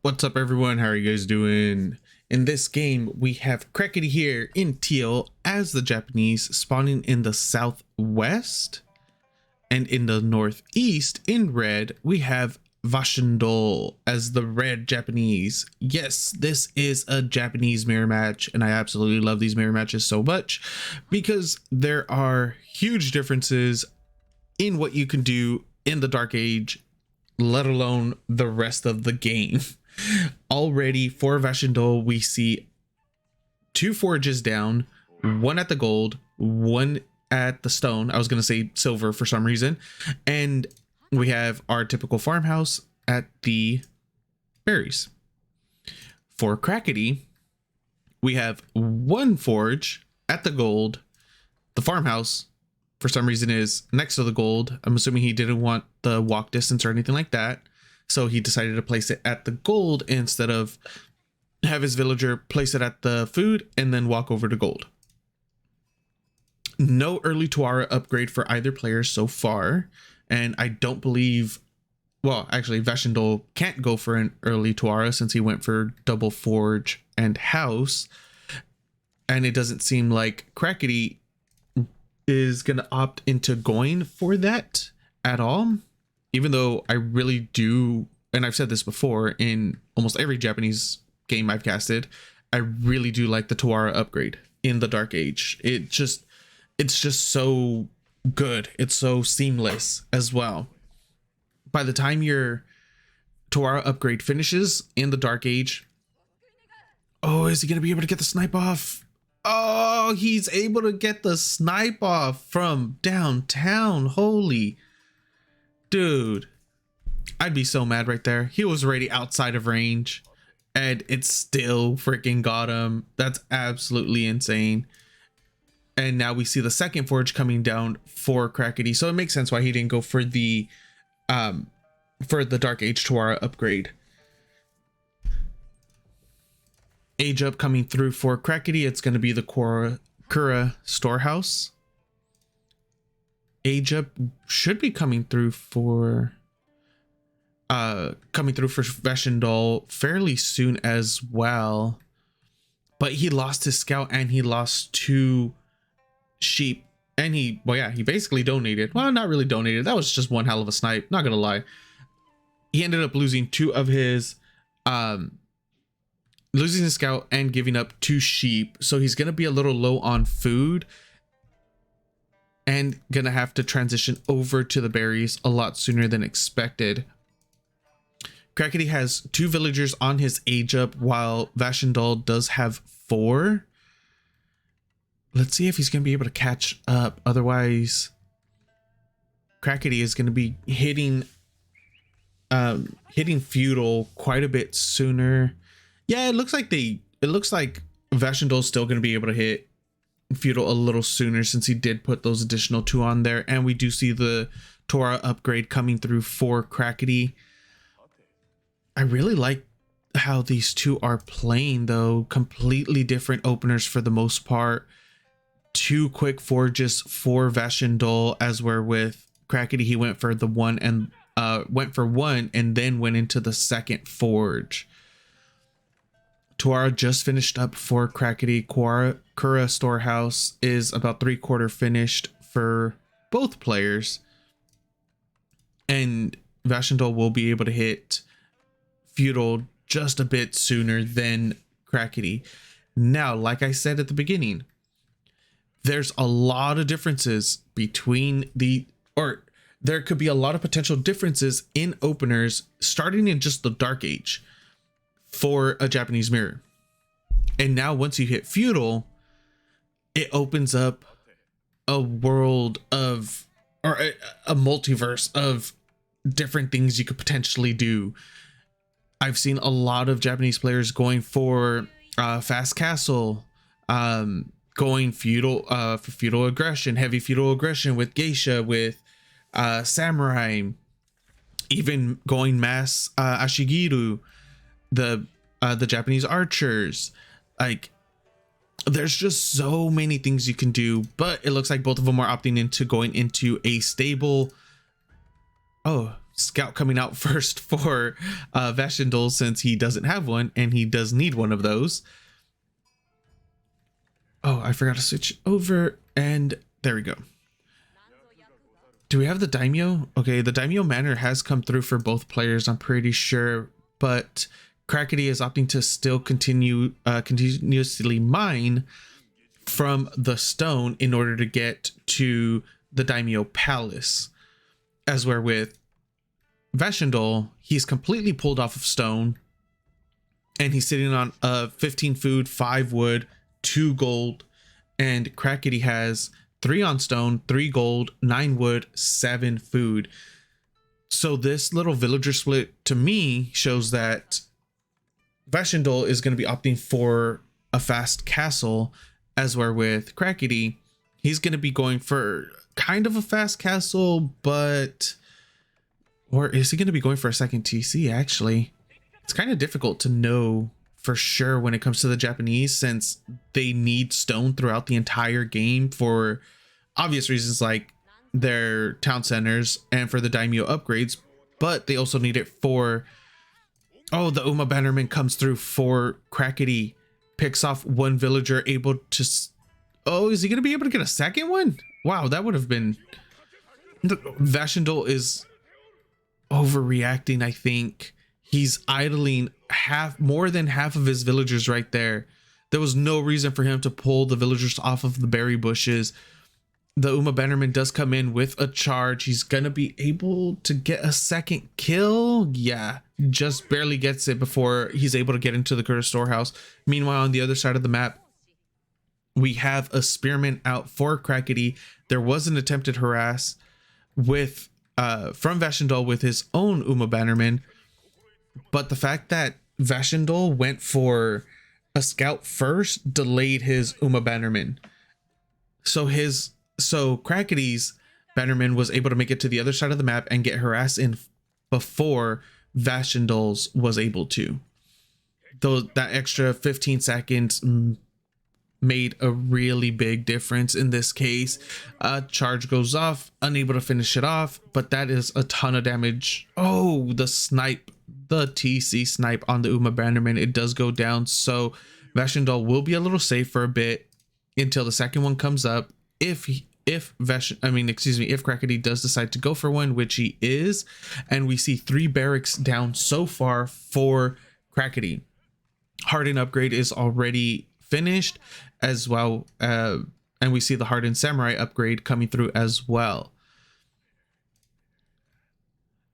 What's up, everyone? How are you guys doing? In this game, we have CrackedyHere in teal as the Japanese, spawning in the southwest, and in the northeast in red, we have Vashundol as the red Japanese. Yes, this is a Japanese mirror match, and I absolutely love these mirror matches so much because there are huge differences in what you can do in the Dark Age, let alone the rest of the game. Already for Vashundol, we see two forges down, one at the gold, one at the stone. I was going to say silver for some reason. And we have our typical farmhouse at the berries. For Crackedy, we have one forge at the gold. The farmhouse, for some reason, is next to the gold. I'm assuming he didn't want the walk distance or anything like that, so he decided to place it at the gold instead of have his villager place it at the food and then walk over to gold. No early Tuara upgrade for either player so far, and I don't believe, well, actually Vashundol can't go for an early Tuara since he went for double forge and house, and it doesn't seem like Crackedy is going to opt into going for that at all. Even though I really do, and I've said this before in almost every Japanese game I've casted, I really do like the Tuara upgrade in the Dark Age. It's just so good. It's so seamless as well. By the time your Tuara upgrade finishes in the Dark Age, oh, is he going to be able to get the snipe off? Oh, he's able to get the snipe off from downtown. Holy dude, I'd be so mad right there. He was already outside of range and it still freaking got him. That's absolutely insane. And now we see the second forge coming down for Crackedy, so it makes sense why he didn't go for the Dark Age Tuara upgrade. Age up coming through for Crackedy. It's going to be the Kura storehouse. Age up should be coming through for Vashundol fairly soon as well, but he lost his scout and he lost 2 sheep, and he basically donated. Well, not really donated, that was just one hell of a snipe, not gonna lie. He ended up losing 2 of his losing his scout and giving up 2 sheep, so he's gonna be a little low on food and gonna have to transition over to the berries a lot sooner than expected. Crackedy has 2 villagers on his age up, while Vashundol does have 4. Let's see if he's gonna be able to catch up. Otherwise, Crackedy is gonna be hitting feudal quite a bit sooner. Yeah, it looks like Vashundol's still gonna be able to hit feudal a little sooner since he did put those additional 2 on there, and we do see the Tuara upgrade coming through for Crackedy. I really like how these 2 are playing though. Completely different openers for the most part. 2 quick forges for Vashundol, as where with Crackedy he went for the one and then went into the second forge. Tuara just finished up for Crackedy. Kura storehouse is about 3/4 finished for both players, and Vashundol will be able to hit feudal just a bit sooner than Crackedy. Now, like I said at the beginning, there's a lot of differences there could be a lot of potential differences in openers starting in just the Dark Age for a Japanese mirror. And now once you hit feudal, it opens up a world of, or a multiverse of different things you could potentially do. I've seen a lot of Japanese players going for fast castle, going feudal for feudal aggression, heavy feudal aggression with geisha, with samurai, even going mass ashigiru, the Japanese archers. Like, there's just so many things you can do, but it looks like both of them are opting into going into a stable. Oh, scout coming out first for Vashundol, since he doesn't have one and he does need one of those. Oh, I forgot to switch over, and there we go. Do we have the daimyo? Okay, the daimyo manor has come through for both players, I'm pretty sure, but Crackedy is opting to still continuously mine from the stone in order to get to the daimyo palace. As where with Vashundol, he's completely pulled off of stone, and he's sitting on 15 food, 5 wood, 2 gold, and Crackedy has 3 on stone, 3 gold, 9 wood, 7 food. So this little villager split to me shows that Vashundol is going to be opting for a fast castle, as where with Crackedy, he's going to be going for kind of a fast castle, but, or is he going to be going for a second TC? Actually, it's kind of difficult to know for sure when it comes to the Japanese, since they need stone throughout the entire game for obvious reasons like their town centers and for the daimyo upgrades, but they also need it for, oh, the Uma Bannerman comes through for Crackedy, picks off 1 villager, able to, oh, is he going to be able to get a second one? Wow, that would have been, Vashundol is overreacting, I think. He's idling more than half of his villagers right there. There was no reason for him to pull the villagers off of the berry bushes. The Uma Bannerman does come in with a charge. He's gonna be able to get a second kill. Yeah, just barely gets it before he's able to get into the Curtis storehouse. Meanwhile, on the other side of the map, we have a spearman out for Crackedy. There was an attempted harass with from Vashundol with his own Uma Bannerman, but the fact that Vashundol went for a scout first delayed his Uma Bannerman. So Crackedy's Bannerman was able to make it to the other side of the map and get harassed in before Vashundol's was able to. Though that extra 15 seconds made a really big difference in this case. Charge goes off, unable to finish it off, but that is a ton of damage. Oh, the snipe, the TC snipe on the Uma Bannerman, it does go down. So Vashundol will be a little safe for a bit until the second one comes up. If Crackedy does decide to go for one, which he is, and we see 3 barracks down so far for Crackedy. Hardened upgrade is already finished as well, and we see the Hardened Samurai upgrade coming through as well.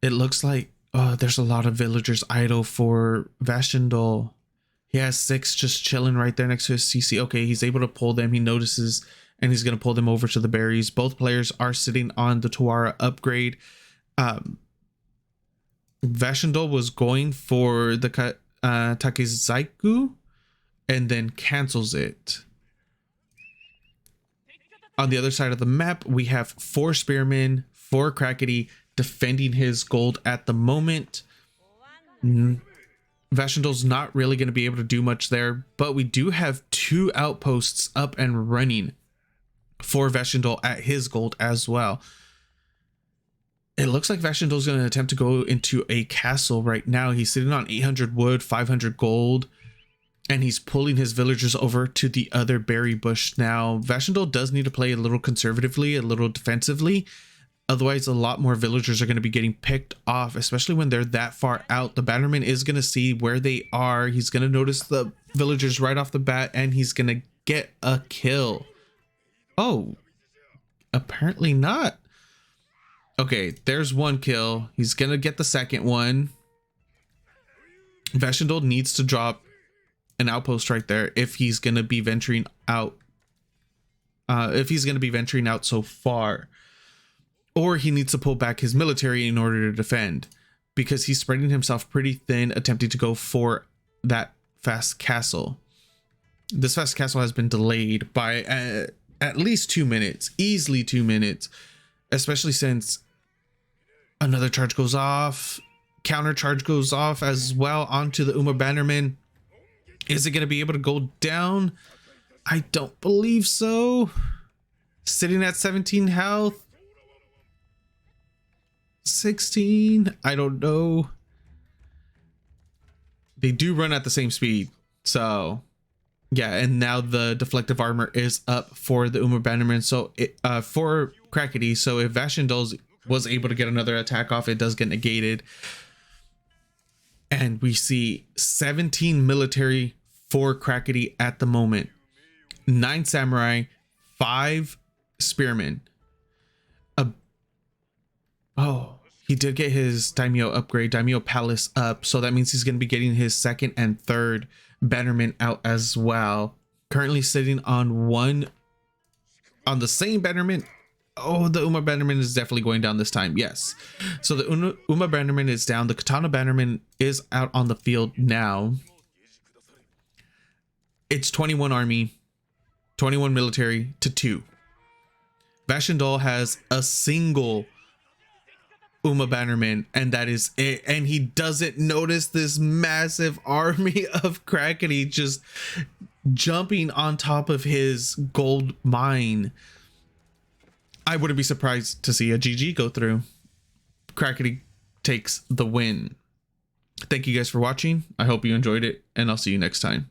It looks like there's a lot of villagers idle for Vashundol. He has 6 just chilling right there next to his CC. Okay, he's able to pull them. He notices, and he's going to pull them over to the berries. Both players are sitting on the Tawara upgrade. Vashundol was going for the Takezaiku and then cancels it. On the other side of the map, we have 4 spearmen for Crackedy defending his gold at the moment. Vashundol's not really going to be able to do much there, but we do have 2 outposts up and running for Vashundol at his gold as well. It looks like Vashundol's going to attempt to go into a castle right now. He's sitting on 800 wood, 500 gold, and he's pulling his villagers over to the other berry bush now. Vashundol does need to play a little conservatively, a little defensively. Otherwise, a lot more villagers are going to be getting picked off, especially when they're that far out. The Bannerman is going to see where they are. He's going to notice the villagers right off the bat, and he's going to get a kill. Oh, apparently not. Okay, there's 1 kill. He's going to get the second one. Vashundol needs to drop an outpost right there if he's going to be venturing out. So far. Or he needs to pull back his military in order to defend, because he's spreading himself pretty thin, attempting to go for that fast castle. This fast castle has been delayed by at least 2 minutes, easily 2 minutes, especially since another charge goes off, counter charge goes off as well onto the Uma Bannerman. Is it going to be able to go down? I don't believe so. Sitting at 17 health. 16. I don't know. They do run at the same speed. So yeah, and now the deflective armor is up for the Uma Bannerman. So for Crackedy. So if Vashundol was able to get another attack off, it does get negated. And we see 17 military for Crackedy at the moment. 9 samurai, 5 spearmen. Oh, he did get his daimyo upgrade, daimyo palace up, so that means he's going to be getting his 2nd and 3rd bannerman out as well. Currently sitting on the same bannerman. Oh, the Uma Bannerman is definitely going down this time. Yes. So the Uma Bannerman is down. The Katana Bannerman is out on the field now. It's 21 army, 21 military to 2. Vashundol has a single Uma Bannerman, and that is it. And he doesn't notice this massive army of Crackedy just jumping on top of his gold mine. I wouldn't be surprised to see a GG go through. Crackedy takes the win. Thank you guys for watching. I hope you enjoyed it, and I'll see you next time.